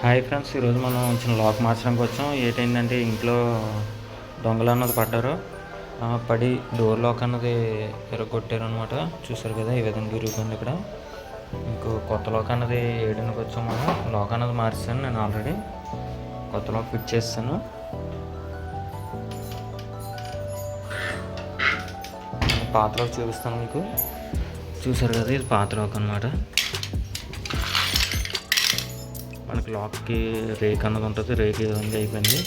Hi friends, ఈరోజు మనం చిన్న లాక్ మార్చడానికి వచ్చాం. ఏంటంటే ఇంట్లో దొంగలు అన్నది పడ్డారు. పడి డోర్ లాక్ అన్నది ఎరగొట్టారు అనమాట. చూసారు కదా, ఈ విధంగా ఇరుగుతుంది. ఇక్కడ ఇంకో కొత్త లాక్ అన్నది వేయడానికి వచ్చాం. మనం లాక్ అన్నది మార్చాను. నేను ఆల్రెడీ కొత్త లాక్ ఫిట్ చేస్తాను. పాత లాక్ చూపిస్తాను మీకు. చూసారు కదా, ఇది పాత లాక్ అనమాట. మనకి లాక్కి రేక్ అన్నది ఉంటుంది. రేక్ ఈ విధంగా అయిపోయింది.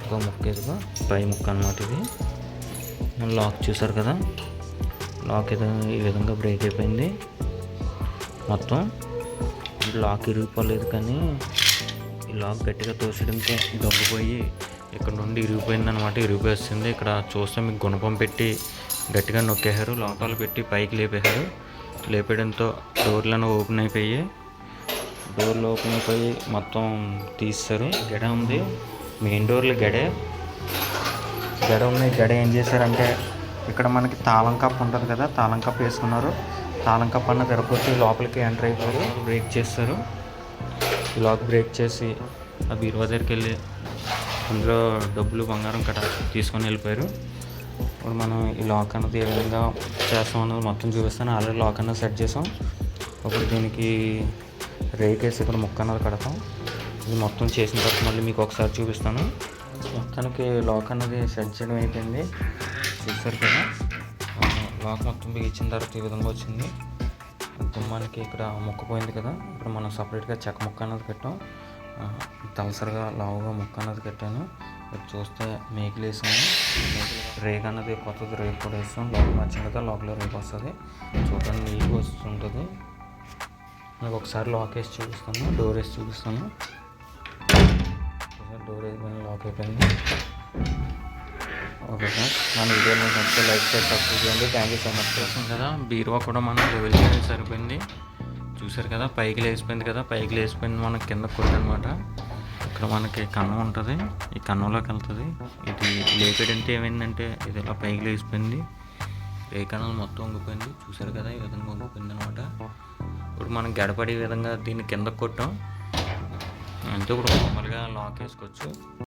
ఒక ముక్క ఇదిగో పై ముక్క అనమాట. ఇది లాక్ చూసారు కదా, లాక్ ఈ విధంగా బ్రేక్ అయిపోయింది మొత్తం. లాక్ ఇరిగిపోలేదు, కానీ ఈ లాక్ గట్టిగా తోసడంతో దొంగపోయి ఇక్కడ నుండి ఇరిగిపోయింది అనమాట. ఇరిగిపోయి వస్తుంది. ఇక్కడ చూస్తే మీకు గుణపం పెట్టి గట్టిగా నొక్కేశారు. లోపల పెట్టి పైకి లేపేశారు. లేపేయడంతో డోర్లను ఓపెన్ అయిపోయి మొత్తం తీస్తారు. గడ ఉంది, మెయిన్ డోర్లు గడ ఉన్నాయి. గడ ఏం చేశారంటే, ఇక్కడ మనకి తాళం కప్ ఉంటుంది కదా, తాళం కప్ వేసుకున్నారు. తాళం కప్ అన్న తిరగొట్టి లోపలికి ఎంటర్ అయిపోయారు. బ్రేక్ చేస్తారు. ఈ లాక్ బ్రేక్ చేసి ఆ బీరువా దగ్గరికి వెళ్ళి అందులో డబ్బులు బంగారం కట్ట తీసుకొని వెళ్ళిపోయారు. ఇప్పుడు మనం ఈ లాక్ అన్నది ఏ విధంగా చేస్తాం అన్నది మొత్తం చూపిస్తాను. ఆల్రెడీ లాక్ అన్నది సెట్ చేసాం. ఇప్పుడు దీనికి రేక్ వేసి ఇక్కడ ముక్క అన్నది కడతాం. ఇది మొత్తం చేసిన తర్వాత మళ్ళీ మీకు ఒకసారి చూపిస్తాను. మొత్తానికి లాక్ అన్నది సెట్ చేయడం అయిపోయింది. చూసారు కదా, లాక్ మొత్తం బిగించిన తర్వాత ఈ విధంగా వచ్చింది. గుమ్మానికి ఇక్కడ ముక్క పోయింది కదా, ఇప్పుడు మనం సపరేట్గా చెక్క ముక్క అన్నది కట్టాం. తలసరిగా లావుగా ముక్క అన్నది కట్టాను. ఇక్కడ చూస్తే మేకులు వేసాము. రేక్ అన్నది కొత్తది రేక్ కూడా వేస్తాం. లాక్ మార్చిన కదా, లాక్లో రేక్ వస్తుంది. చూడండి, నీట్గా వస్తుంటుంది. మీకు ఒకసారి లాక్ వేసి చూపిస్తాను, డోర్ వేసి చూపిస్తాను. డోర్ వేసి లాక్ అయిపోయింది. ఓకే సార్, మన వీడియో నచ్చితే లైక్ చేసి సబ్స్క్రైబ్ చేయండి. Thank you so much. చేస్తాం కదా, బీరువా కూడా మనం లెవెల్ చేయడం సరిపోయింది. చూసారు కదా, పైకి లేచిపోయింది కదా, పైకి లేచిపోయింది. మనం కింద కొట్టనమాట. ఇక్కడ మనకి కన్నం ఉంటుంది, ఈ కన్నంలోకి వెళ్తుంది. ఇది లేపేటంటే ఏమైందంటే, ఇది ఇలా పైకి లేచిపోయింది. రేకన్నలు మొత్తం వంగిపోయింది. చూసారు కదా, ఈ విధంగా వంగిపోయింది అనమాట. ఇప్పుడు మనం గడపడే విధంగా దీన్ని కింద కొట్టాం. అంతే, ఇప్పుడు మామూలుగా లాక్ వేసుకోవచ్చు.